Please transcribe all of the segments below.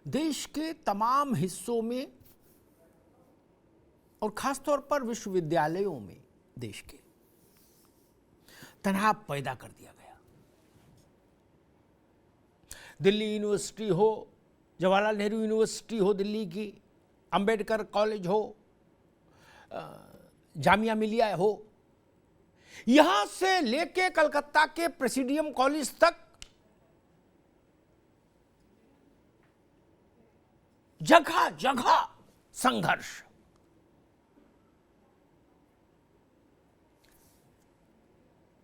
देश के तमाम हिस्सों में और खासतौर पर विश्वविद्यालयों में देश के तनाव पैदा कर दिया गया। दिल्ली यूनिवर्सिटी हो, जवाहरलाल नेहरू यूनिवर्सिटी हो दिल्ली की, अंबेडकर कॉलेज हो, जामिया मिलिया हो, यहां से लेके कलकत्ता के प्रेसिडियम कॉलेज तक जगह जगह संघर्ष।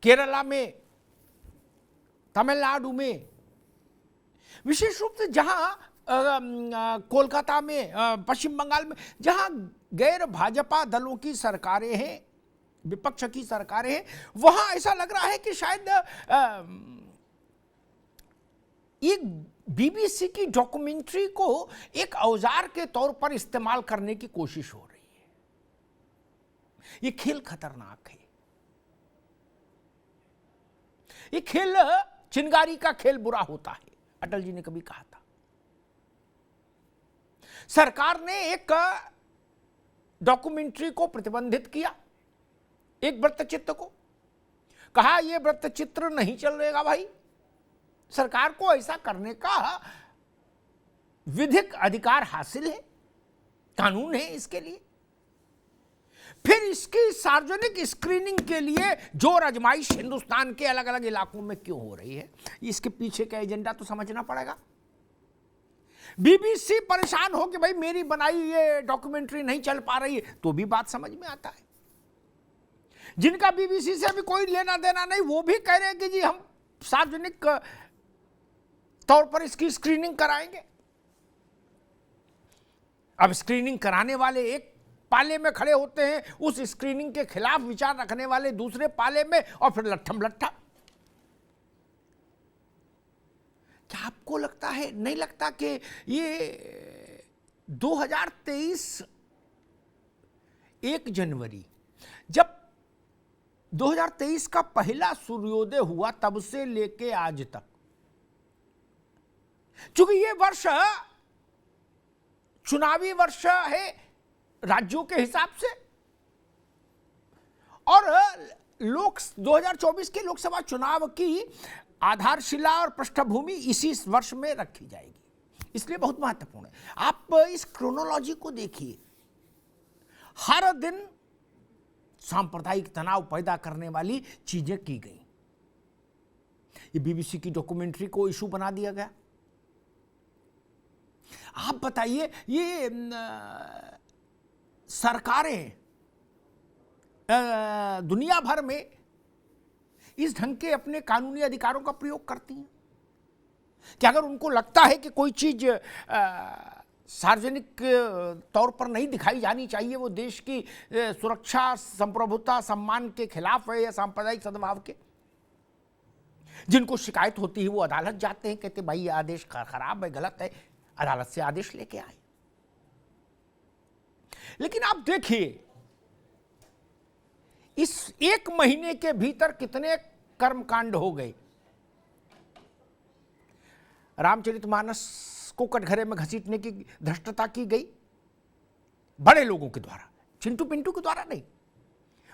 केरला में, तमिलनाडु में, विशेष रूप से जहां कोलकाता में, पश्चिम बंगाल में, जहां गैर भाजपा दलों की सरकारें हैं, विपक्ष की सरकारें हैं, वहां ऐसा लग रहा है कि शायद एक बीबीसी की डॉक्यूमेंट्री को एक औजार के तौर पर इस्तेमाल करने की कोशिश हो रही है। ये खेल खतरनाक है। ये खेल, चिंगारी का खेल बुरा होता है, अटल जी ने कभी कहा था। सरकार ने एक डॉक्यूमेंट्री को प्रतिबंधित किया, एक वृत्तचित्र को, कहा यह वृत्तचित्र नहीं चलेगा भाई। सरकार को ऐसा करने का विधिक अधिकार हासिल है, कानून है इसके लिए। फिर इसकी सार्वजनिक स्क्रीनिंग के लिए जोर आजमाइश हिंदुस्तान के अलग अलग इलाकों में क्यों हो रही है, इसके पीछे का एजेंडा तो समझना पड़ेगा। बीबीसी परेशान हो कि भाई मेरी बनाई ये डॉक्यूमेंट्री नहीं चल पा रही है, तो भी बात समझ में आता है। जिनका बीबीसी से अभी कोई लेना देना नहीं, वो भी कह रहे हैं कि जी हम सार्वजनिक तौर पर इसकी स्क्रीनिंग कराएंगे। अब स्क्रीनिंग कराने वाले एक पाले में खड़े होते हैं, उस स्क्रीनिंग के खिलाफ विचार रखने वाले दूसरे पाले में, और फिर लट्ठम लट्ठा। क्या आपको लगता है, नहीं लगता कि ये 2023 1 जनवरी, जब 2023 का पहला सूर्योदय हुआ, तब से लेके आज तक, चूंकि ये वर्ष चुनावी वर्ष है राज्यों के हिसाब से, और 2024 के लोकसभा चुनाव की आधारशिला और पृष्ठभूमि इसी वर्ष में रखी जाएगी, इसलिए बहुत महत्वपूर्ण है। आप इस क्रोनोलॉजी को देखिए, हर दिन सांप्रदायिक तनाव पैदा करने वाली चीजें की गई। ये बीबीसी की डॉक्यूमेंट्री को इशू बना दिया गया। आप बताइए, ये सरकारें दुनिया भर में इस ढंग के अपने कानूनी अधिकारों का प्रयोग करती हैं कि अगर उनको लगता है कि कोई चीज सार्वजनिक तौर पर नहीं दिखाई जानी चाहिए, वो देश की सुरक्षा, संप्रभुता, सम्मान के खिलाफ है या सांप्रदायिक सद्भाव के, जिनको शिकायत होती है वो अदालत जाते हैं, कहते भाई ये आदेश खराब है, गलत है, अदालत से आदेश लेके आए। लेकिन आप देखिए, इस 1 महीने के भीतर कितने कर्मकांड हो गए। रामचरितमानस को कटघरे में घसीटने की धृष्टता की गई बड़े लोगों के द्वारा, चिंटू पिंटू के द्वारा नहीं।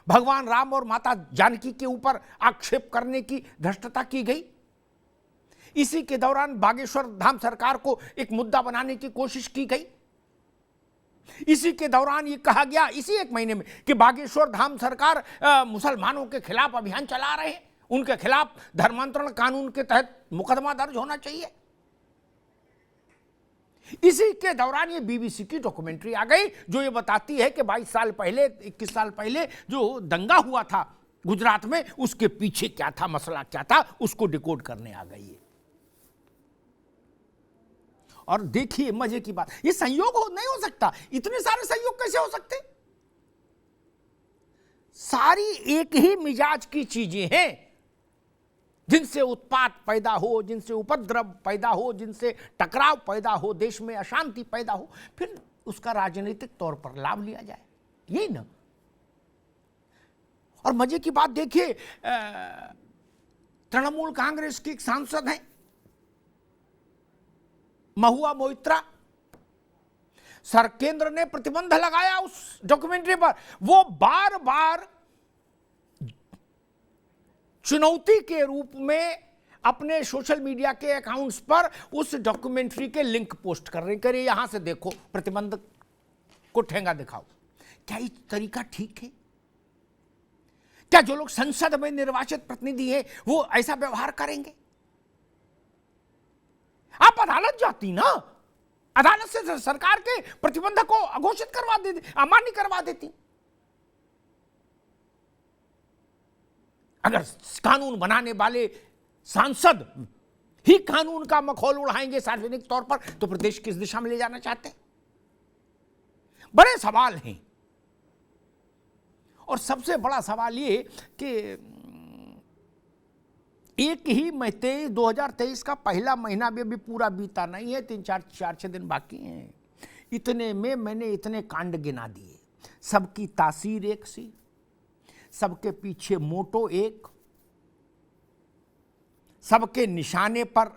भगवान राम और माता जानकी के ऊपर आक्षेप करने की धृष्टता की गई। इसी के दौरान बागेश्वर धाम सरकार को एक मुद्दा बनाने की कोशिश की गई। इसी के दौरान ये कहा गया, इसी 1 महीने में, कि बागेश्वर धाम सरकार मुसलमानों के खिलाफ अभियान चला रहे हैं, उनके खिलाफ धर्मांतरण कानून के तहत मुकदमा दर्ज होना चाहिए। इसी के दौरान ये बीबीसी की डॉक्यूमेंट्री आ गई, जो ये बताती है कि 22 साल पहले, 21 साल पहले जो दंगा हुआ था गुजरात में, उसके पीछे क्या था, मसला क्या था, उसको डिकोड करने आ गई है। और देखिए मजे की बात, ये संयोग नहीं हो सकता, इतने सारे संयोग कैसे हो सकते? सारी एक ही मिजाज की चीजें हैं, जिनसे उत्पात पैदा हो, जिनसे उपद्रव पैदा हो, जिनसे टकराव पैदा हो, देश में अशांति पैदा हो, फिर उसका राजनीतिक तौर पर लाभ लिया जाए, यही ना। और मजे की बात देखिए, तृणमूल कांग्रेस की एक सांसद हैं महुआ मोइत्रा, केंद्र ने प्रतिबंध लगाया उस डॉक्यूमेंट्री पर, वो बार बार चुनौती के रूप में अपने सोशल मीडिया के अकाउंट्स पर उस डॉक्यूमेंट्री के लिंक पोस्ट कर रहे, करिए यहां से देखो, प्रतिबंध को ठेंगा दिखाओ। क्या ये तरीका ठीक है? क्या जो लोग संसद में निर्वाचित प्रतिनिधि हैं वो ऐसा व्यवहार करेंगे? आप अदालत जाती ना, अदालत से सरकार के प्रतिबंध को अघोषित करवा देती, अमान्य करवा देती। अगर कानून बनाने वाले सांसद ही कानून का मखौल उड़ाएंगे सार्वजनिक तौर पर, तो प्रदेश किस दिशा में ले जाना चाहते हैं? बड़े सवाल हैं। और सबसे बड़ा सवाल ये कि एक ही महीने 2023 का पहला महीना भी अभी पूरा बीता नहीं है, 3-4-6 दिन बाकी हैं। इतने में मैंने इतने कांड गिना दिए, सबकी तासीर एक सी, सबके पीछे मोटो एक, सबके निशाने पर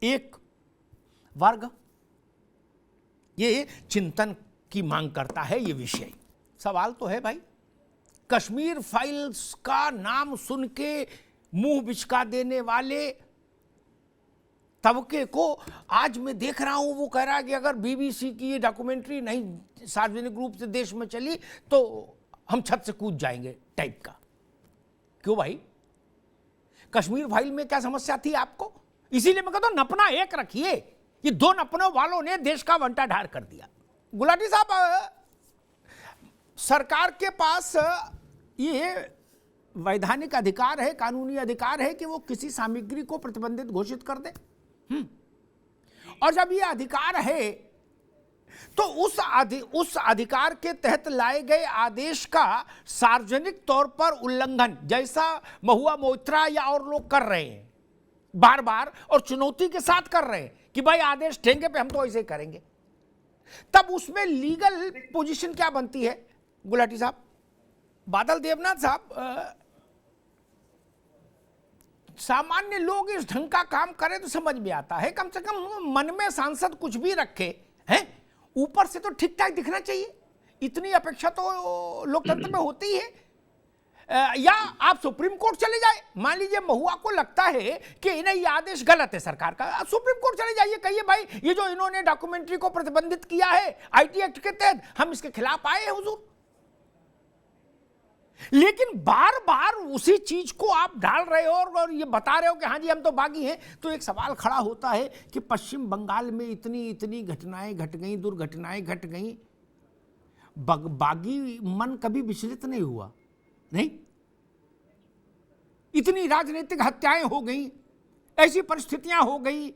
एक वर्ग। ये चिंतन की मांग करता है ये विषय। सवाल तो है भाई, कश्मीर फाइल्स का नाम सुन के मुंह बिचका देने वाले तबके को आज मैं देख रहा हूं, वो कह रहा है कि अगर बीबीसी की ये डॉक्यूमेंट्री नहीं सार्वजनिक रूप से देश में चली तो हम छत से कूद जाएंगे टाइप का। क्यों भाई? कश्मीर फाइल में क्या समस्या थी आपको? इसीलिए मैं कहता हूं नपना एक रखिए। ये दो नपनों वालों ने देश का वंटा ढार कर दिया। गुलाटी साहब, सरकार के पास ये वैधानिक अधिकार है, कानूनी अधिकार है कि वो किसी सामग्री को प्रतिबंधित घोषित कर दे। और जब ये अधिकार है तो उस अधिकार के तहत लाए गए आदेश का सार्वजनिक तौर पर उल्लंघन, जैसा महुआ मोइत्रा या और लोग कर रहे हैं बार बार और चुनौती के साथ कर रहे हैं कि भाई आदेश देंगे पे हम तो ऐसे करेंगे, तब उसमें लीगल पोजीशन क्या बनती है? गुलाटी साहब, बादल देवनाथ साहब, सामान्य लोग इस ढंग का काम करें तो समझ में आता है, कम से कम मन में सांसद कुछ भी रखे हैं, ऊपर से तो ठीक ठाक दिखना चाहिए। इतनी अपेक्षा तो लोकतंत्र में होती है। या आप सुप्रीम कोर्ट चले जाए, मान लीजिए महुआ को लगता है कि नहीं ये आदेश गलत है सरकार का, सुप्रीम कोर्ट चले जाइए, कहिए भाई ये जो इन्होंने डॉक्यूमेंट्री को प्रतिबंधित किया है आईटी एक्ट के तहत, हम इसके खिलाफ आए हैं हुजूर। लेकिन बार बार उसी चीज को आप डाल रहे हो और ये बता रहे हो कि हाँ जी हम तो बागी हैं, तो एक सवाल खड़ा होता है कि पश्चिम बंगाल में इतनी इतनी घटनाएं घट गई, दुर्घटनाएं घट गई, बागी मन कभी विचलित नहीं हुआ? नहीं, इतनी राजनीतिक हत्याएं हो गई, ऐसी परिस्थितियां हो गई,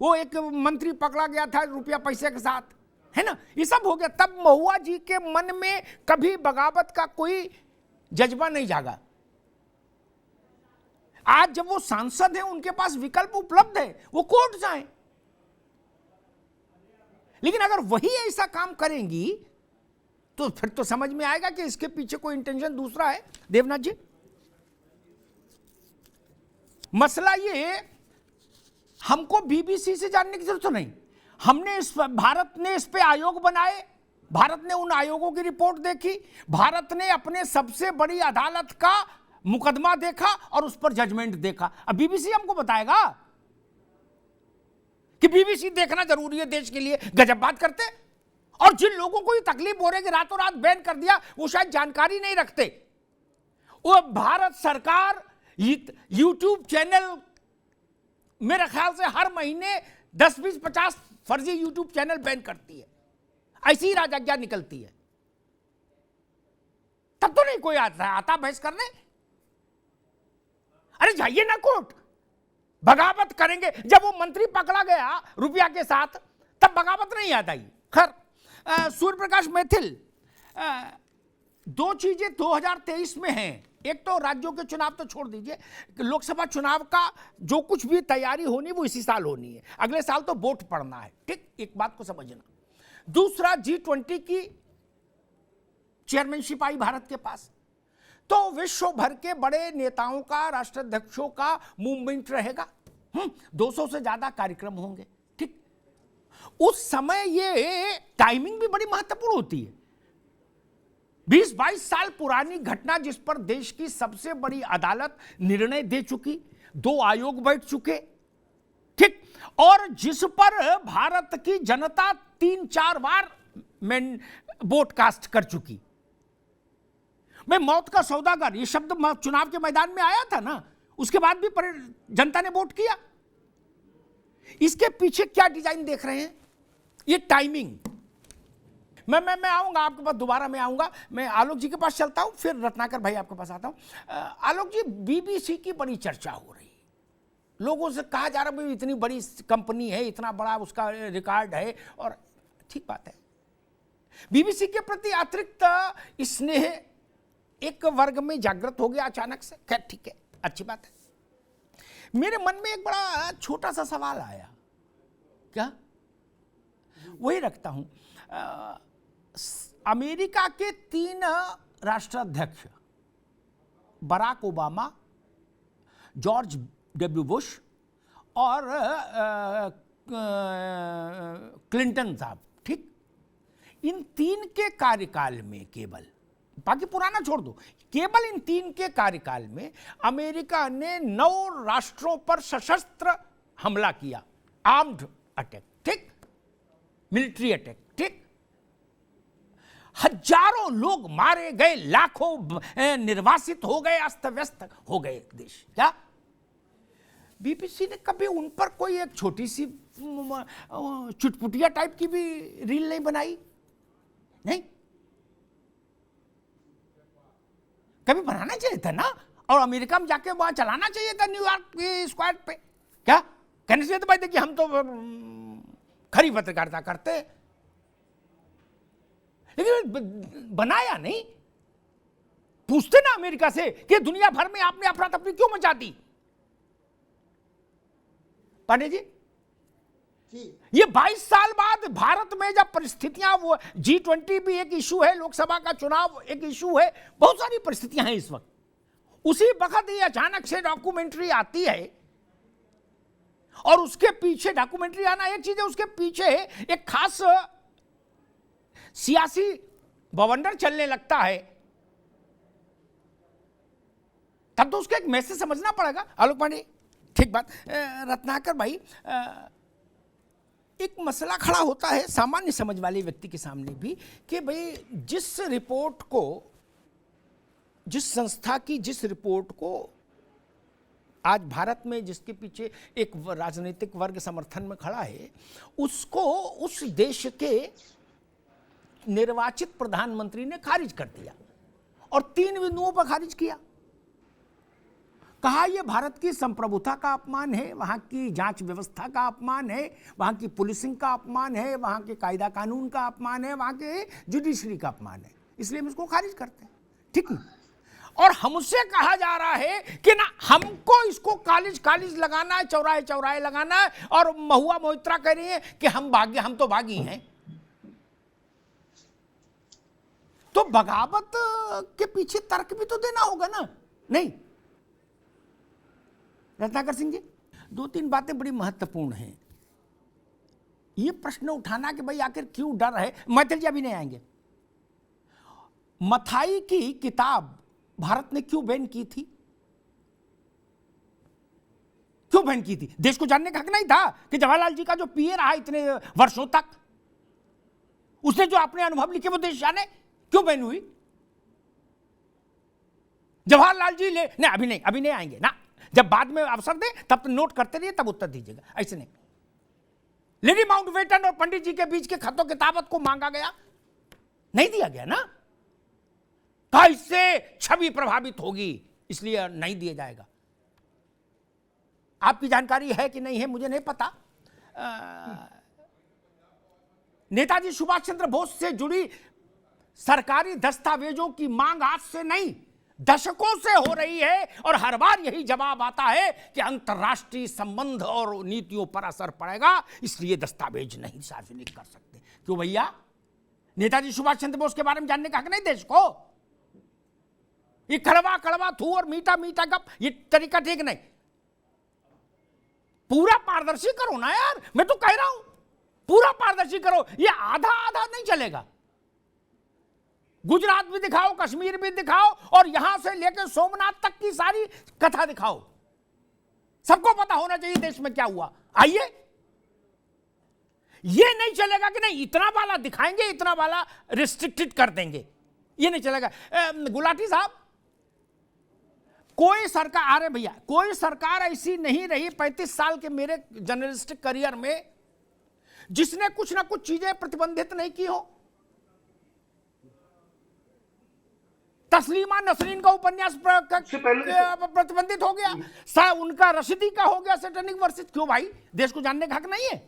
वो एक मंत्री पकड़ा गया था रुपया पैसे के साथ, है ना, ये सब हो गया। तब महुआ जी के मन में कभी बगावत का कोई जज्बा नहीं जागा। आज जब वो सांसद हैं, उनके पास विकल्प उपलब्ध है, वो कोर्ट जाएं। लेकिन अगर वही ऐसा काम करेंगी तो फिर तो समझ में आएगा कि इसके पीछे कोई इंटेंशन दूसरा है। देवनाथ जी, मसला ये, हमको बीबीसी से जानने की जरूरत नहीं, हमने भारत ने इस पे आयोग बनाए, भारत ने उन आयोगों की रिपोर्ट देखी, भारत ने अपने सबसे बड़ी अदालत का मुकदमा देखा और उस पर जजमेंट देखा। अब बीबीसी हमको बताएगा कि बीबीसी देखना जरूरी है देश के लिए? गजब बात करते। और जिन लोगों को ये तकलीफ हो रही है कि रातों रात बैन कर दिया, वो शायद जानकारी नहीं रखते। वो भारत सरकार यूट्यूब चैनल मेरे ख्याल से हर महीने 10, 20, 50 फर्जी यूट्यूब चैनल बैन करती है, ऐसी राजज्ञा निकलती है। तब तो नहीं कोई आता बहस करने। अरे जाइए ना कोर्ट, बगावत करेंगे। जब वो मंत्री पकड़ा गया रुपया के साथ, तब बगावत नहीं याद आई। खैर, सूर्य प्रकाश मैथिल, दो चीजें 2023 में हैं। एक तो राज्यों के चुनाव तो छोड़ दीजिए, लोकसभा चुनाव का जो कुछ भी तैयारी होनी वो इसी साल होनी है, अगले साल तो वोट पड़ना है, ठीक, एक बात को समझना। दूसरा, G20 की चेयरमैनशिप आई भारत के पास, तो विश्व भर के बड़े नेताओं का, राष्ट्राध्यक्षों का मूवमेंट रहेगा। 200 से ज्यादा कार्यक्रम होंगे, ठीक। उस समय ये टाइमिंग भी बड़ी महत्वपूर्ण होती है। 20-22 साल पुरानी घटना जिस पर देश की सबसे बड़ी अदालत निर्णय दे चुकी, 2 आयोग बैठ चुके, ठीक, और जिस पर भारत की जनता 3-4 बार वोट कास्ट कर चुकी। मैं मौत का सौदागर ये शब्द चुनाव के मैदान में आया था ना, उसके बाद भी जनता ने वोट किया। इसके पीछे क्या डिजाइन देख रहे हैं? ये टाइमिंग। मैं आऊंगा आपके पास, दोबारा मैं आऊंगा। मैं आलोक जी के पास चलता हूं, फिर रत्नाकर भाई आपके पास आता हूं। आलोक जी, बीबीसी की बड़ी चर्चा हो रही है, लोगों से कहा जा रहा है इतनी बड़ी कंपनी है, इतना बड़ा उसका रिकॉर्ड है, और ठीक बात है। बीबीसी के प्रति अतिरिक्त स्नेह एक वर्ग में जागृत हो गया अचानक से। खैर ठीक है, अच्छी बात है। मेरे मन में एक बड़ा छोटा सा सवाल आया, क्या वही रखता हूं। अमेरिका के 3 राष्ट्राध्यक्ष, Barack Obama, George W Bush और क्लिंटन साहब, ठीक, इन 3 के कार्यकाल में, केवल बाकी पुराना छोड़ दो, केवल इन 3 के कार्यकाल में अमेरिका ने 9 राष्ट्रों पर सशस्त्र हमला किया, आर्म्ड अटैक, ठीक, मिलिट्री अटैक, ठीक, हजारों लोग मारे गए, लाखों निर्वासित हो गए, अस्त व्यस्त हो गए देश। क्या बीबीसी ने कभी उन पर कोई एक छोटी सी चुटपुटिया टाइप की भी रील नहीं बनाई? नहीं, कभी बनाना चाहिए था ना, और अमेरिका में जाके वहां चलाना चाहिए था, न्यूयॉर्क के स्क्वायर पे। क्या कहने से तो भाई देखिए, हम तो खरी पत्रकारिता करते, लेकिन बनाया नहीं। पूछते ना अमेरिका से कि दुनिया भर में आपने अफरा तफरी क्यों मचा दी? पांडे जी, ये 22 साल बाद भारत में जब परिस्थितियां, वो G20 भी एक इशू है, लोकसभा का चुनाव एक इशू है, बहुत सारी परिस्थितियां हैं इस वक्त। उसी वक्त ये अचानक से डॉक्यूमेंट्री आती है, और उसके पीछे डॉक्यूमेंट्री आना एक चीज है, उसके पीछे एक खास सियासी बवंडर चलने लगता है, तब तो उसका एक मैसेज समझना पड़ेगा। आलोक पांडे, ठीक बात। रत्नाकर भाई, एक मसला खड़ा होता है सामान्य समझ वाले व्यक्ति के सामने भी, कि भाई जिस रिपोर्ट को, जिस संस्था की जिस रिपोर्ट को आज भारत में जिसके पीछे एक राजनीतिक वर्ग समर्थन में खड़ा है, उसको उस देश के निर्वाचित प्रधानमंत्री ने खारिज कर दिया, और 3 बिंदुओं पर खारिज किया। कहा यह भारत की संप्रभुता का अपमान है, वहां की जांच व्यवस्था का अपमान है, वहां की पुलिसिंग का अपमान है, वहां के कायदा कानून का अपमान है, वहां के जुडिशरी का अपमान है, इसलिए हम इसको खारिज करते हैं, ठीक है। और हमसे कहा जा रहा है कि ना, हमको इसको कालिज लगाना है, चौराहे चौराहे लगाना है, और महुआ मोहित्रा कह रही है कि हम तो बागी हैं। तो बगावत के पीछे तर्क भी तो देना होगा ना, नहीं? रत्नाकर सिंह जी, 2-3 बातें बड़ी महत्वपूर्ण हैं। ये प्रश्न उठाना कि भाई आखिर क्यों डर है। मैथिल जी अभी नहीं आएंगे। मथाई की किताब भारत ने क्यों बैन की थी? क्यों बैन की थी? देश को जानने का हक नहीं था कि जवाहरलाल जी का जो पीए रहा इतने वर्षों तक, उसने जो अपने अनुभव लिखे वो देश जाने, क्यों बैन हुई? जवाहरलाल जी नहीं, अभी नहीं आएंगे ना, जब बाद में अवसर दे तब तो नोट करते रहिए, तब उत्तर दीजिएगा, ऐसे नहीं। लेडी माउंटबेटन और पंडित जी के बीच के खतों किताबत को मांगा गया, नहीं दिया गया ना, कहा इससे छवि प्रभावित होगी, इसलिए नहीं दिया जाएगा। आपकी जानकारी है कि नहीं है मुझे नहीं पता। नेताजी सुभाष चंद्र बोस से जुड़ी सरकारी दस्तावेजों की मांग आज से नहीं, दशकों से हो रही है, और हर बार यही जवाब आता है कि अंतर्राष्ट्रीय संबंध और नीतियों पर असर पड़ेगा, इसलिए दस्तावेज नहीं सार्वजनिक कर सकते। क्यों भैया? नेताजी सुभाष चंद्र बोस के बारे में जानने का हक नहीं देश को? ये कड़वा कड़वा थू और मीठा मीठा गप, ये तरीका ठीक नहीं। पूरा पारदर्शी करो ना यार, मैं तो कह रहा हूं। पूरा पारदर्शी करो, ये आधा आधा नहीं चलेगा। गुजरात भी दिखाओ, कश्मीर भी दिखाओ, और यहां से लेकर सोमनाथ तक की सारी कथा दिखाओ। सबको पता होना चाहिए देश में क्या हुआ। आइए, ये नहीं चलेगा कि नहीं इतना वाला दिखाएंगे, इतना वाला रिस्ट्रिक्टेड कर देंगे, ये नहीं चलेगा। गुलाटी साहब, कोई सरकार, अरे भैया, कोई सरकार ऐसी नहीं रही 35 साल के मेरे जर्नलिस्टिक करियर में जिसने कुछ ना कुछ चीजें प्रतिबंधित नहीं की हो। तस्लीमा नसरीन का उपन्यास प्रतिबंधित हो गया, उनका रशीदी का हो गया सैटेनिक वर्सेस। क्यों भाई, देश को जानने का हक नहीं है?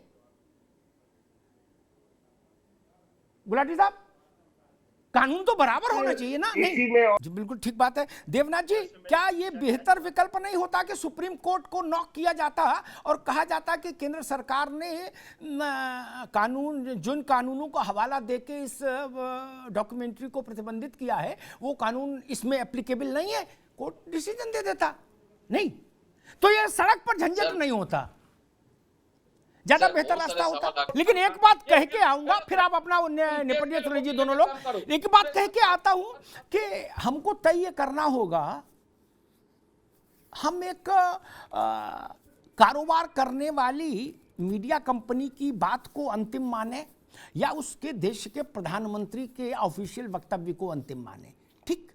गुलाटी साहब, कानून तो बराबर होना चाहिए ना। नहीं जी, बिल्कुल ठीक बात है। देवनाथ जी, क्या ये बेहतर विकल्प नहीं होता कि सुप्रीम कोर्ट को नॉक किया जाता और कहा जाता कि केंद्र सरकार ने कानून, जिन कानूनों को हवाला देके इस डॉक्यूमेंट्री को प्रतिबंधित किया है वो कानून इसमें एप्लीकेबल नहीं है, कोर्ट डिसीजन दे देता। नहीं तो ये सड़क पर झंझट नहीं होता, ज्यादा बेहतर रास्ता होता। लेकिन एक बात कह के आऊंगा, फिर आप अपना निपटिए सुन लीजिए दोनों लोग। एक बात कह के आता हूं कि हमको तय ये करना होगा, हम एक कारोबार करने वाली मीडिया कंपनी की बात को अंतिम माने या उसके देश के प्रधानमंत्री के ऑफिशियल वक्तव्य को अंतिम माने। ठीक,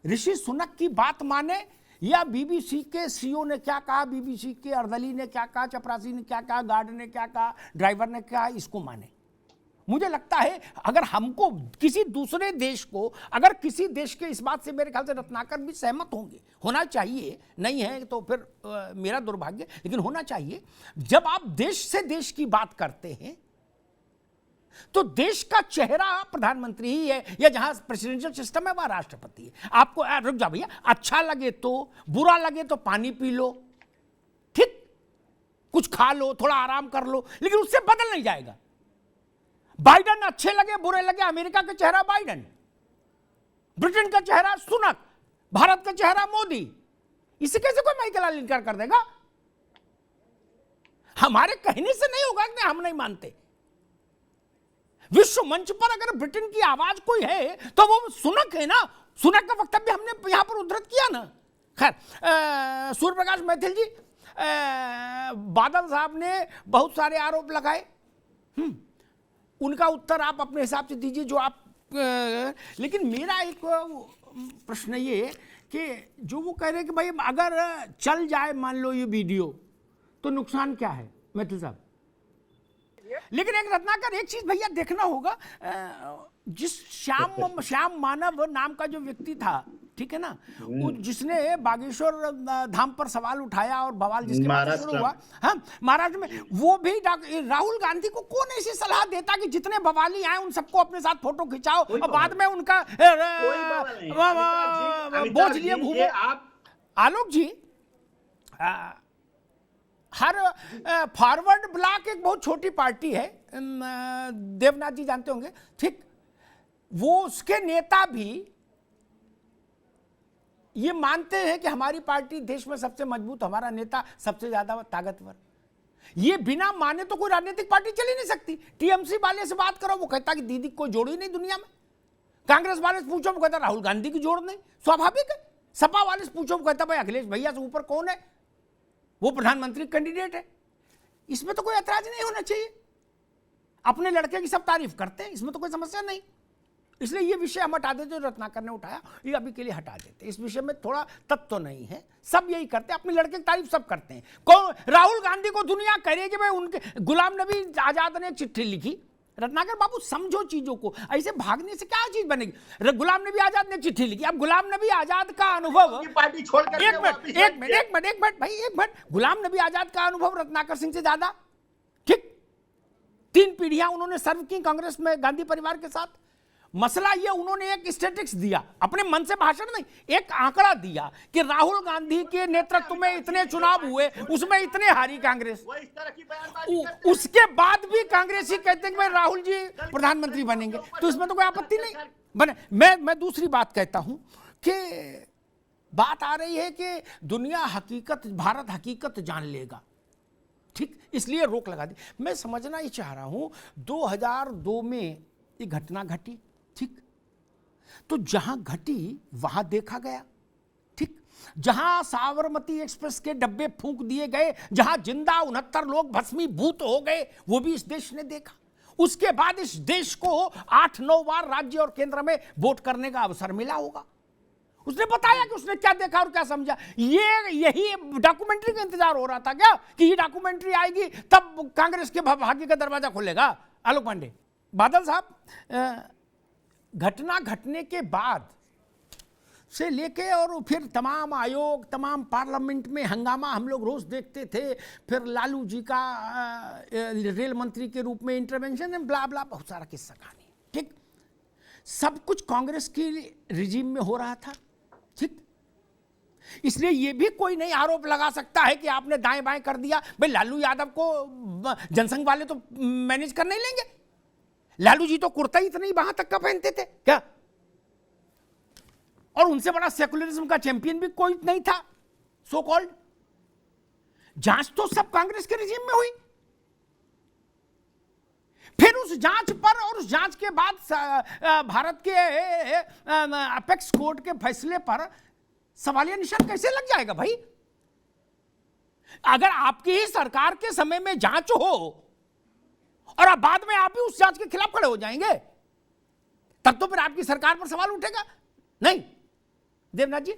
ऋषि सुनक की बात माने या बीबीसी के सीईओ ने क्या कहा, बीबीसी के अर्दली ने क्या कहा, चपरासी ने क्या कहा, गार्ड ने क्या कहा, ड्राइवर ने क्या, इसको माने। मुझे लगता है अगर हमको किसी दूसरे देश को, अगर किसी देश के, इस बात से मेरे ख्याल से रत्नाकर भी सहमत होंगे, होना चाहिए, नहीं है तो फिर मेरा दुर्भाग्य, लेकिन होना चाहिए। जब आप देश से देश की बात करते हैं तो देश का चेहरा प्रधानमंत्री ही है, या जहां प्रेसिडेंशियल सिस्टम है वहां राष्ट्रपति है। आपको रुक जा भैया, अच्छा लगे तो, बुरा लगे तो पानी पी लो, ठीक, कुछ खा लो, थोड़ा आराम कर लो, लेकिन उससे बदल नहीं जाएगा। बाइडन अच्छे लगे बुरे लगे, अमेरिका का चेहरा बाइडन, ब्रिटेन का चेहरा सुनक, भारत का चेहरा मोदी। इसे कैसे कोई माइकल इनकार कर देगा? हमारे कहने से नहीं होगा कि हम नहीं मानते। विश्व मंच पर अगर ब्रिटेन की आवाज कोई है तो वो सुनक है ना। सुनक का वक्तव्य हमने यहां पर उद्धृत किया ना। खैर, सूर्य प्रकाश मैथिल जी, बादल साहब ने बहुत सारे आरोप लगाए, उनका उत्तर आप अपने हिसाब से दीजिए जो आप, लेकिन मेरा एक प्रश्न ये कि जो वो कह रहे हैं कि भाई अगर चल जाए मान लो ये वीडियो तो नुकसान क्या है मैथिल साहब? लेकिन एक रत्नाकर, एक चीज भैया देखना होगा, जिस श्याम मानव नाम का जो व्यक्ति था, ठीक है ना, जिसने बागेश्वर धाम पर सवाल उठाया और बवाल जिसके बाद शुरू हुआ, हाँ महाराष्ट्र में, वो भी राहुल गांधी को कौन ऐसी सलाह देता कि जितने बवाली आए उन सबको अपने साथ फोटो खिंचाओ और बाद में उनका बोझ लिए घूमो। आलोक जी, हर फॉरवर्ड ब्लॉक एक बहुत छोटी पार्टी है, देवनाथ जी जानते होंगे, ठीक, वो उसके नेता भी ये मानते हैं कि हमारी पार्टी देश में सबसे मजबूत, हमारा नेता सबसे ज्यादा ताकतवर। ये बिना माने तो कोई राजनीतिक पार्टी चल ही नहीं सकती। टीएमसी वाले से बात करो, वो कहता कि दीदी कोई जोड़ ही नहीं दुनिया में। कांग्रेस वाले से पूछो, वो कहता राहुल गांधी की जोड़ नहीं, स्वाभाविक है। सपा वाले से पूछो, वो कहता भाई अखिलेश भैया से ऊपर कौन है, वो प्रधानमंत्री कैंडिडेट है। इसमें तो कोई ऐतराज नहीं होना चाहिए। अपने लड़के की सब तारीफ करते हैं, इसमें तो कोई समस्या नहीं। इसलिए ये विषय हम हटा देते, जो रत्नाकर ने उठाया ये अभी के लिए हटा देते। इस विषय में थोड़ा तत्व तो नहीं है, सब यही करते हैं, अपने लड़के की तारीफ सब करते हैं। कौन राहुल गांधी को दुनिया कह कि भाई उनके, गुलाम नबी आजाद ने एक चिट्ठी लिखी। रत्नाकर बाबू समझो चीजों को, ऐसे भागने से क्या चीज बनेगी। गुलाम नबी आजाद ने चिट्ठी लिखी, अब गुलाम नबी आजाद का अनुभव, एक मिनट भाई, एक मिनट, गुलाम नबी आजाद का अनुभव रत्नाकर सिंह से ज्यादा, ठीक, 3 पीढ़ियां उन्होंने सर्व की कांग्रेस में गांधी परिवार के साथ। मसला ये, उन्होंने एक स्टैटिस्टिक्स दिया, अपने मन से भाषण नहीं, एक आंकड़ा दिया कि राहुल गांधी के नेतृत्व में इतने चुनाव हुए, उसमें इतने हारी कांग्रेस। उसके बाद भी कांग्रेसी कहते हैं कि भाई राहुल जी प्रधानमंत्री बनेंगे, तो इसमें तो कोई आपत्ति नहीं बने। मैं दूसरी बात कहता हूं कि बात आ रही है कि दुनिया हकीकत, भारत हकीकत जान लेगा। ठीक, इसलिए रोक लगा दी। मैं समझना ही चाह रहा हूं 2002 में ये घटना घटी, ठीक, तो जहां घटी वहां देखा गया, ठीक, जहां साबरमती एक्सप्रेस के डब्बे फूंक दिए गए, जहां जिंदा 69 लोग भस्मीभूत हो गए, वो भी इस देश ने देखा। उसके बाद इस देश को 8-9 बार राज्य और केंद्र में वोट करने का अवसर मिला होगा। उसने बताया कि उसने क्या देखा और क्या समझा। यही डॉक्यूमेंट्री का इंतजार हो रहा था क्या कि ये डॉक्यूमेंट्री आएगी तब कांग्रेस के भाग्य का दरवाजा खुलेगा। आलोक पांडे, बादल साहब, घटना घटने के बाद से लेके और फिर तमाम आयोग, तमाम पार्लियामेंट में हंगामा हम लोग रोज देखते थे, फिर लालू जी का रेल मंत्री के रूप में इंटरवेंशन, ब्ला ब्ला, बहुत सारा किस्सा कहानी, ठीक, सब कुछ कांग्रेस की रिजीम में हो रहा था, ठीक। इसलिए यह भी कोई नहीं आरोप लगा सकता है कि आपने दाएं बाएं कर दिया। भाई लालू यादव को जनसंघ वाले तो मैनेज कर नहीं लेंगे। लालू जी तो कुर्ता ही इतना ही वहां तक का पहनते थे क्या, और उनसे बड़ा सेकुलरिज्म का चैंपियन भी कोई नहीं था सो कॉल्ड। जांच तो सब कांग्रेस के रिजीम में हुई। फिर उस जांच पर और उस जांच के बाद भारत के अपेक्स कोर्ट के फैसले पर सवालिया निशान कैसे लग जाएगा भाई। अगर आपकी ही सरकार के समय में जांच हो और अब बाद में आप ही उस जांच के खिलाफ खड़े हो जाएंगे, तब तो फिर आपकी सरकार पर सवाल उठेगा। नहीं देवनाथ जी,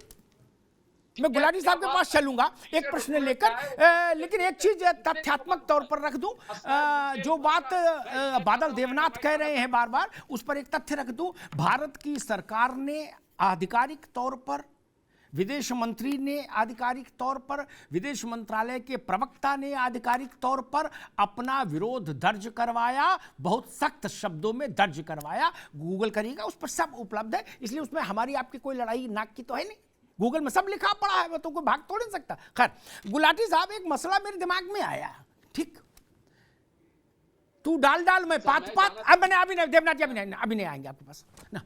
मैं गुलाटी साहब के पास चलूंगा एक प्रश्न लेकर, लेकिन एक चीज तथ्यात्मक तौर पर रख दूं, जो बात बादल देवनाथ कह रहे हैं बार बार, उस पर एक तथ्य रख दूं। भारत की सरकार ने आधिकारिक तौर पर, विदेश मंत्री ने आधिकारिक तौर पर, विदेश मंत्रालय के प्रवक्ता ने आधिकारिक तौर पर अपना विरोध दर्ज करवाया, बहुत सख्त शब्दों में दर्ज करवाया। गूगल करिएगा, उस पर सब उपलब्ध है, इसलिए उसमें हमारी आपकी कोई लड़ाई नाक की तो है नहीं। गूगल में सब लिखा पड़ा है, वो तो कोई भाग तोड़ नहीं सकता। खैर, गुलाटी साहब, एक मसला मेरे दिमाग में आया, ठीक, तू डाल डाल मैं पात पात, अब मैंने अभी नहीं, देवनाथ जी अभी नहीं आएंगे आपके पास ना।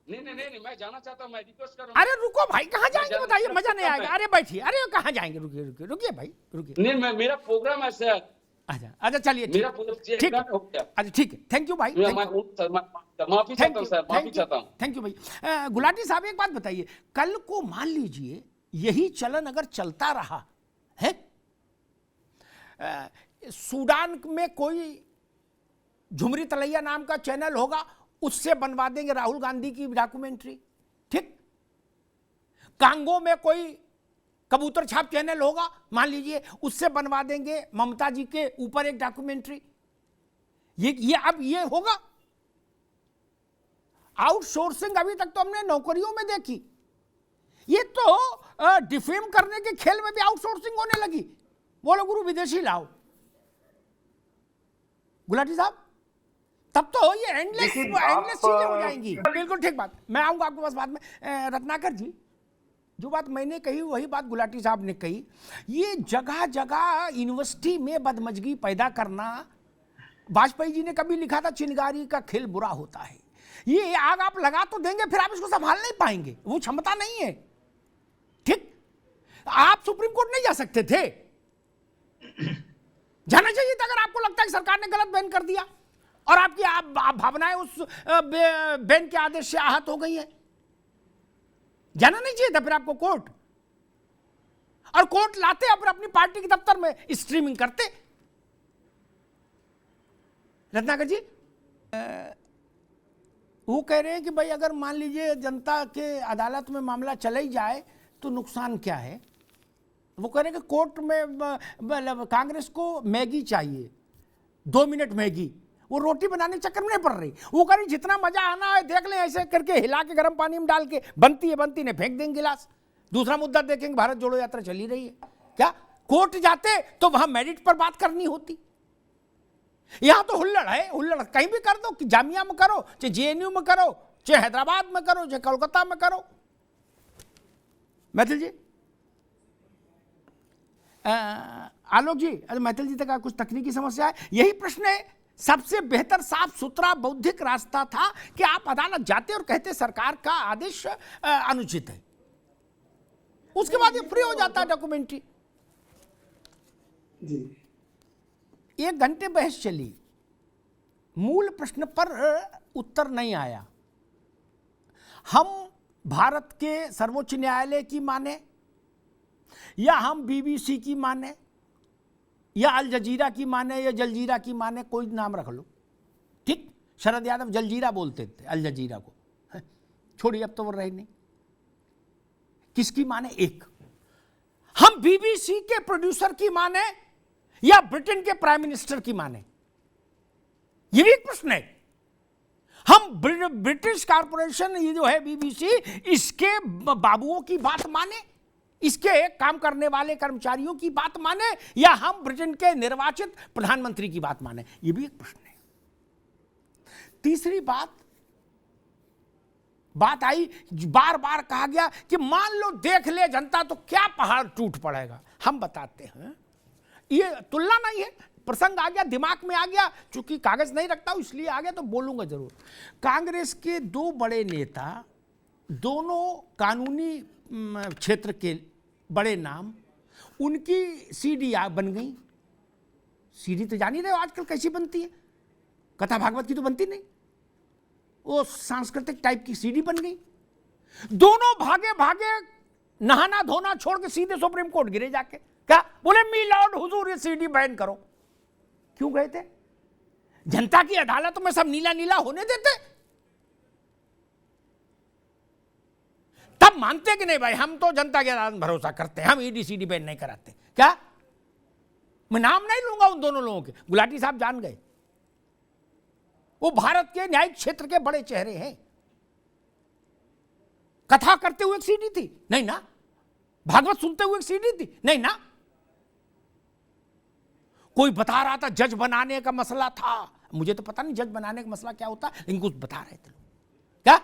नहीं, मैं जाना चाहता हूं, मैं रिक्वेस्ट कर रहा हूं। अरे रुको भाई, कहां जाएंगे बताइए, मजा नहीं आएगा। अरे बैठिए, अरे कहां जाएंगे, रुकिए रुकिए रुकिए भाई रुकिए। नहीं, मेरा प्रोग्राम है सर। अच्छा चलिए, मेरा ठीक, अच्छा ठीक है, थैंक यू भाई, माफी चाहता हूं सर, माफी चाहता हूं। थैंक यू भाई। गुलाटी साहब, एक बात बताइए, कल को मान लीजिए यही चलन अगर चलता रहा है, सूडान में कोई झुमरी तलैया नाम का चैनल होगा, उससे बनवा देंगे राहुल गांधी की डॉक्यूमेंट्री, ठीक, कांगो में कोई कबूतर छाप चैनल होगा, मान लीजिए, उससे बनवा देंगे ममता जी के ऊपर एक डॉक्यूमेंट्री। ये अब ये होगा। आउटसोर्सिंग अभी तक तो हमने नौकरियों में देखी, ये तो डिफेम करने के खेल में भी आउटसोर्सिंग होने लगी। बोलो गुरु विदेशी लाओ। गुलाटी साहब, तब तो ये एंडलेस चीजें हो जाएंगी। बिल्कुल ठीक बात, मैं आऊंगा आपके पास बाद में। रत्नाकर जी, जो बात मैंने कही वही बात गुलाटी साहब ने कही। ये जगह जगह यूनिवर्सिटी में बदमजगी पैदा करना, वाजपेयी जी ने कभी लिखा था चिंगारी का खेल बुरा होता है। ये आग आप लगा तो देंगे, फिर आप इसको संभाल नहीं पाएंगे, वो क्षमता नहीं है, ठीक। आप सुप्रीम कोर्ट नहीं जा सकते थे, जाना चाहिए था अगर आपको लगता है कि सरकार ने गलत बैन कर दिया और आपकी भावनाएं उस बैन के आदेश से आहत हो गई है। जाना नहीं चाहिए था फिर आपको कोर्ट, और कोर्ट लाते और अपनी पार्टी के दफ्तर में स्ट्रीमिंग करते। रत्नाकर जी, वो कह रहे हैं कि भाई अगर मान लीजिए जनता के अदालत में मामला चला ही जाए तो नुकसान क्या है। वो कह रहे हैं कि कोर्ट में कांग्रेस को मैगी चाहिए, 2 मिनट मैगी, वो रोटी बनाने के चक्कर में नहीं पड़ रही। वो कह रही जितना मजा आना है देख लें, ऐसे करके हिला के गर्म पानी में डाल के, बनती है बनती ने फेंक देंगे गिलास। दूसरा मुद्दा देखेंगे, भारत जोड़ो यात्रा चली रही है, क्या कोर्ट जाते तो वहां मेरिट पर बात करनी होती। यहां तो हुल्लड़ है, हुल्लड़ कहीं भी कर दो, कि जामिया में करो, चाहे जेएनयू में करो, चाहे हैदराबाद में करो, चाहे कोलकाता में करो। मैथिल जी, आलोक जी, अरे मैथिल जी तक कुछ तकनीकी समस्या है, यही प्रश्न है। सबसे बेहतर साफ सुथरा बौद्धिक रास्ता था कि आप अदालत जाते और कहते सरकार का आदेश अनुचित है, उसके बाद ये फ्री हो जाता है डॉक्यूमेंट्री। जी, 1 घंटे बहस चली, मूल प्रश्न पर उत्तर नहीं आया। हम भारत के सर्वोच्च न्यायालय की माने या हम बीबीसी की माने या अल जजीरा की माने या जलजीरा की माने, कोई नाम रख लो, ठीक। शरद यादव जलजीरा बोलते थे अल जजीरा को, छोड़िए अब तो वो रहे नहीं। किसकी माने? एक। हम बीबीसी के प्रोड्यूसर की माने या ब्रिटेन के प्राइम मिनिस्टर की माने, ये भी एक प्रश्न है। हम ब्रिटिश कॉर्पोरेशन ये जो है बीबीसी, इसके बाबुओं की बात माने, इसके काम करने वाले कर्मचारियों की बात माने, या हम ब्रिटेन के निर्वाचित प्रधानमंत्री की बात माने, ये भी एक प्रश्न है। तीसरी बात आई, बार बार कहा गया कि मान लो देख ले जनता तो क्या पहाड़ टूट पड़ेगा। हम बताते हैं, ये तुलना नहीं है, प्रसंग आ गया, दिमाग में आ गया, चूंकि कागज नहीं रखता हूं इसलिए आ गया, तो बोलूंगा जरूर। कांग्रेस के 2 बड़े नेता, दोनों कानूनी क्षेत्र के बड़े नाम, उनकी सीडी बन गई। सीडी तो जान ही रहे हो आजकल कैसी बनती है, कथा भागवत की तो बनती नहीं, वो सांस्कृतिक टाइप की सीडी बन गई। दोनों भागे भागे नहाना धोना छोड़ के सीधे सुप्रीम कोर्ट गिरे जाके, क्या बोले मी लॉर्ड हुजूर ये सीडी बैन करो। क्यों गए थे? जनता की अदालतों में सब नीला नीला होने देते? तब मानते कि नहीं भाई हम तो जनता की अदालत में भरोसा करते हैं, हम ईडी सीडी बैन नहीं कराते। क्या? मैं नाम नहीं लूंगा उन दोनों लोगों के, गुलाटी साहब जान गए, वो भारत के न्यायिक क्षेत्र के बड़े चेहरे हैं। कथा करते हुए एक सीडी थी नहीं ना, भागवत सुनते हुए एक सीडी थी नहीं ना, कोई बता रहा था जज बनाने का मसला था, मुझे तो पता नहीं जज बनाने का मसला क्या होता, लेकिन कुछ बता रहे थे लोग। क्या?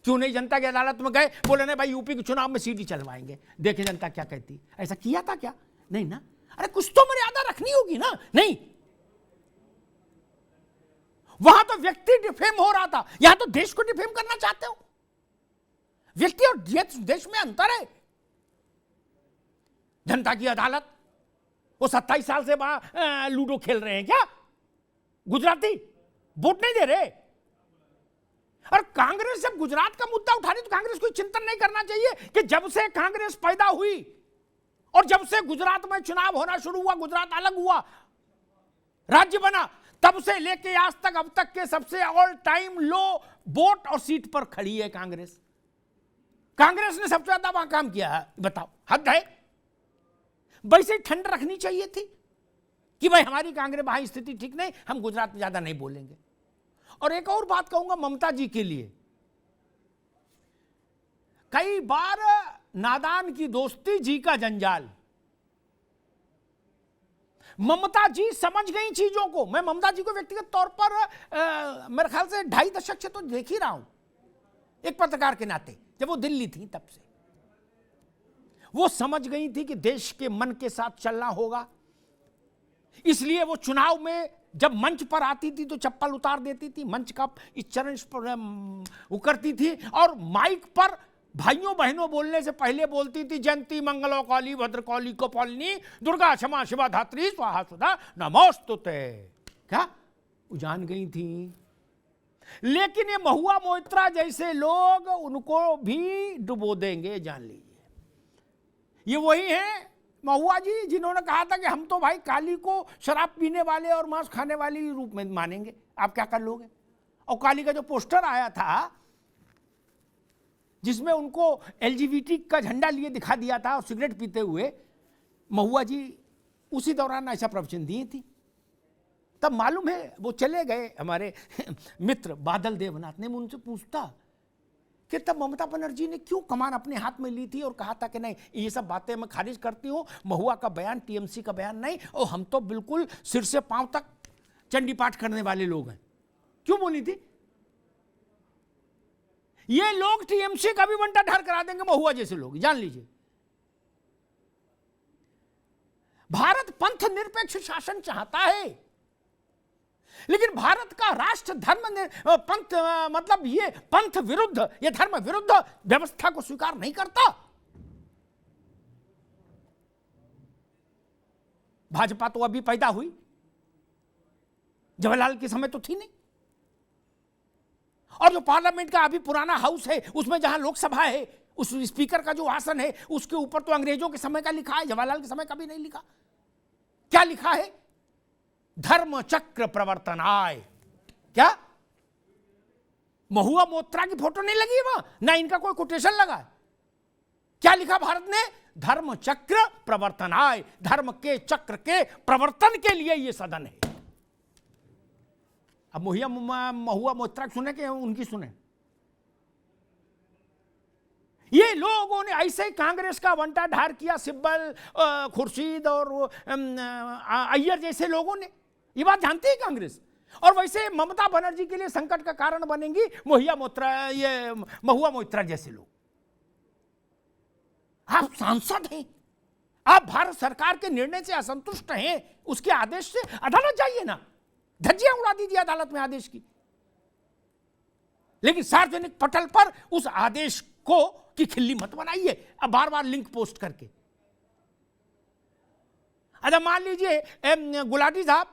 क्यों नहीं जनता की अदालत में गए, बोले नहीं भाई यूपी के चुनाव में सीडी चलवाएंगे, देखे जनता क्या कहती। ऐसा किया था क्या? नहीं ना। अरे कुछ तो मर्यादा रखनी होगी ना। नहीं, वहां तो व्यक्ति डिफेम हो रहा था, यहां तो देश को डिफेम करना चाहते हो। व्यक्ति और देश में अंतर है। जनता की अदालत, वो 27 साल से वहां लूडो खेल रहे हैं क्या? गुजराती वोट नहीं दे रहे। और कांग्रेस जब गुजरात का मुद्दा उठा रही तो कांग्रेस को चिंतन नहीं करना चाहिए कि जब से कांग्रेस पैदा हुई और जब से गुजरात में चुनाव होना शुरू हुआ, गुजरात अलग हुआ, राज्य बना, तब से लेके आज तक अब तक के सबसे ऑल टाइम लो वोट और सीट पर खड़ी है कांग्रेस। कांग्रेस ने सबसे ज्यादा वहां काम किया है, बताओ, हद है। वैसे ठंड रखनी चाहिए थी कि भाई हमारी कांग्रेस वहां स्थिति ठीक नहीं, हम गुजरात में ज्यादा नहीं बोलेंगे। और एक और बात कहूंगा ममता जी के लिए, कई बार नादान की दोस्ती जी का जंजाल। ममता जी समझ गई चीजों को। मैं ममता जी को व्यक्तिगत तौर पर मेरे ख्याल से 2.5 दशक से तो देख ही रहा हूं, एक पत्रकार के नाते। जब वो दिल्ली थी तब से वो समझ गई थी कि देश के मन के साथ चलना होगा, इसलिए वो चुनाव में जब मंच पर आती थी तो चप्पल उतार देती थी, मंच का इस चरण वो करती थी, और माइक पर भाइयों बहनों बोलने से पहले बोलती थी जयंती मंगलो काली भद्रकाली कपालिनी दुर्गा क्षमा शिवा धात्री स्वाहा सुधा नमोस्तुते। क्या वो जान गई थी। लेकिन ये महुआ मोइत्रा जैसे लोग उनको भी डुबो देंगे, जान लीजिए। ये वही हैं महुआ जी जिन्होंने कहा था कि हम तो भाई काली को शराब पीने वाले और मांस खाने वाले रूप में मानेंगे, आप क्या कर लोगे। और काली का जो पोस्टर आया था जिसमें उनको एलजीबीटी का झंडा लिए दिखा दिया था और सिगरेट पीते हुए, महुआ जी उसी दौरान ऐसा प्रवचन दिए थी। तब मालूम है वो चले गए हमारे मित्र बादल देवनाथ ने, उनसे पूछता कि तब ममता बनर्जी ने क्यों कमान अपने हाथ में ली थी और कहा था कि नहीं ये सब बातें मैं खारिज करती हूं, महुआ का बयान टीएमसी का बयान नहीं, और हम तो बिल्कुल सिर से पांव तक चंडी पाठ करने वाले लोग हैं। क्यों बोली थी? ये लोग टीएमसी का भी बंटा ढर करा देंगे, महुआ जैसे लोग, जान लीजिए। भारत पंथ निरपेक्ष शासन चाहता है, लेकिन भारत का राष्ट्र धर्म पंथ मतलब ये पंथ विरुद्ध, ये धर्म विरुद्ध व्यवस्था को स्वीकार नहीं करता। भाजपा तो अभी पैदा हुई, जवाहरलाल के समय तो थी नहीं। और जो पार्लियामेंट का अभी पुराना हाउस है, उसमें जहां लोकसभा है, उस स्पीकर का जो आसन है, उसके ऊपर तो अंग्रेजों के समय का लिखा है, जवाहरलाल के समय का भी नहीं लिखा। क्या लिखा है? धर्म चक्र प्रवर्तनाय। क्या महुआ मोत्रा की फोटो नहीं लगी है वहां, ना इनका कोई कोटेशन लगा है। क्या लिखा भारत ने? धर्म चक्र प्रवर्तनाय, धर्म के चक्र के प्रवर्तन के लिए यह सदन है। अब महुआ मोत्रा सुने कि उनकी सुने? ये लोगों ने ऐसे ही कांग्रेस का वंटा ढार किया, सिब्बल, खुर्शीद और अय्यर जैसे लोगों ने। ये बात जानती है कांग्रेस। और वैसे ममता बनर्जी के लिए संकट का कारण बनेंगी महुआ मोत्रा जैसे लोग। आप सांसद हैं, आप भारत सरकार के निर्णय से असंतुष्ट हैं, उसके आदेश से अदालत जाइए ना, धज्जियां उड़ा दीजिए अदालत में आदेश की। लेकिन सार्वजनिक पटल पर उस आदेश को की खिल्ली मत बनाइए, अब बार बार लिंक पोस्ट करके। अच्छा मान लीजिए गुलाटी साहब,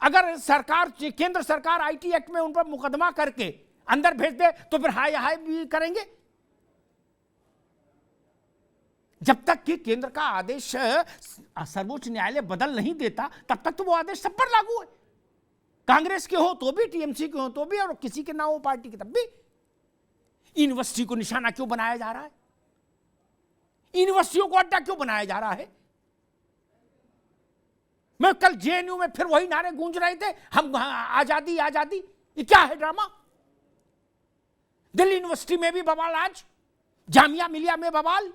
अगर सरकार, केंद्र सरकार आईटी एक्ट में उन पर मुकदमा करके अंदर भेज दे तो फिर हाय हाय भी करेंगे। जब तक कि केंद्र का आदेश सर्वोच्च न्यायालय बदल नहीं देता, तब तक तो वो आदेश सब पर लागू है। कांग्रेस के हो तो भी, टीएमसी के हो तो भी, और किसी के ना हो पार्टी के तब भी। यूनिवर्सिटी को निशाना क्यों बनाया जा रहा है? यूनिवर्सिटियों को अड्डा क्यों बनाया जा रहा है? मैं कल जेएनयू में फिर वही नारे गूंज रहे थे, हम आजादी आजादी। ये क्या है ड्रामा? दिल्ली यूनिवर्सिटी में भी बवाल, आज जामिया मिलिया में बवाल,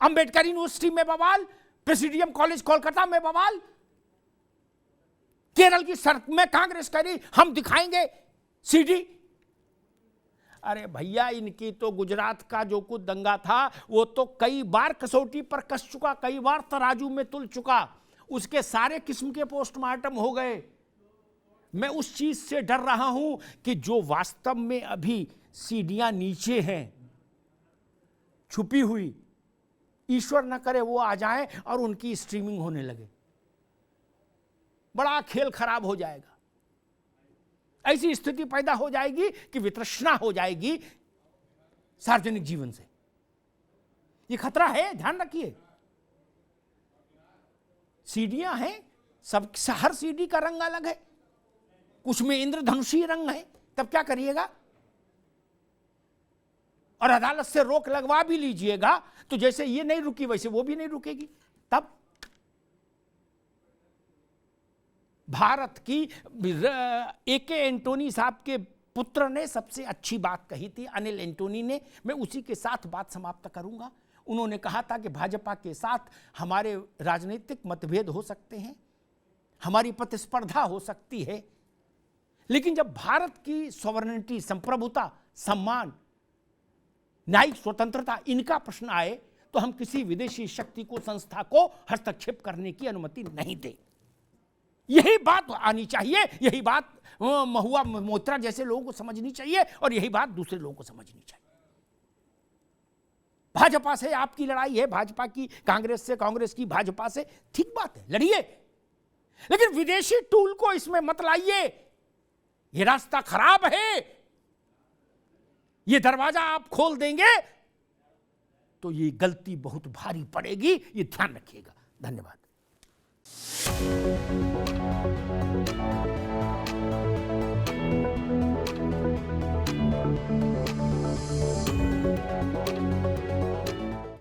अंबेडकर यूनिवर्सिटी में बवाल, प्रेसिडियम कॉलेज कोलकाता में बवाल। केरल की सड़क में कांग्रेस कह रही हम दिखाएंगे सीडी। अरे भैया, इनकी तो गुजरात का जो कुछ दंगा था वो तो कई बार कसौटी पर कस चुका, कई बार तराजू में तुल चुका। उसके सारे किस्म के पोस्टमार्टम हो गए। मैं उस चीज से डर रहा हूं कि जो वास्तव में अभी सीढ़ियां नीचे हैं छुपी हुई, ईश्वर न करे वो आ जाएं और उनकी स्ट्रीमिंग होने लगे, बड़ा खेल खराब हो जाएगा। ऐसी स्थिति पैदा हो जाएगी कि वितृष्णा हो जाएगी सार्वजनिक जीवन से। ये खतरा है, ध्यान रखिए। सीढ़ियां हैं, सब, हर सीढ़ी का रंग अलग है, कुछ में इंद्रधनुषी रंग है, तब क्या करिएगा? और अदालत से रोक लगवा भी लीजिएगा तो जैसे ये नहीं रुकी वैसे वो भी नहीं रुकेगी। तब भारत की एके एंटोनी साहब के पुत्र ने सबसे अच्छी बात कही थी, अनिल एंटोनी ने। मैं उसी के साथ बात समाप्त करूंगा। उन्होंने कहा था कि भाजपा के साथ हमारे राजनीतिक मतभेद हो सकते हैं, हमारी प्रतिस्पर्धा हो सकती है, लेकिन जब भारत की सॉवरेनिटी, संप्रभुता, सम्मान, न्यायिक स्वतंत्रता, इनका प्रश्न आए तो हम किसी विदेशी शक्ति को, संस्था को हस्तक्षेप करने की अनुमति नहीं दें। यही बात आनी चाहिए, यही बात महुआ मोत्रा जैसे लोगों को समझनी चाहिए, और यही बात दूसरे लोगों को समझनी चाहिए। भाजपा से आपकी लड़ाई है, भाजपा की कांग्रेस से, कांग्रेस की भाजपा से, ठीक बात है, लड़िए, लेकिन विदेशी टूल को इसमें मत लाइए। ये रास्ता खराब है, ये दरवाजा आप खोल देंगे तो ये गलती बहुत भारी पड़ेगी, ये ध्यान रखिएगा। धन्यवाद।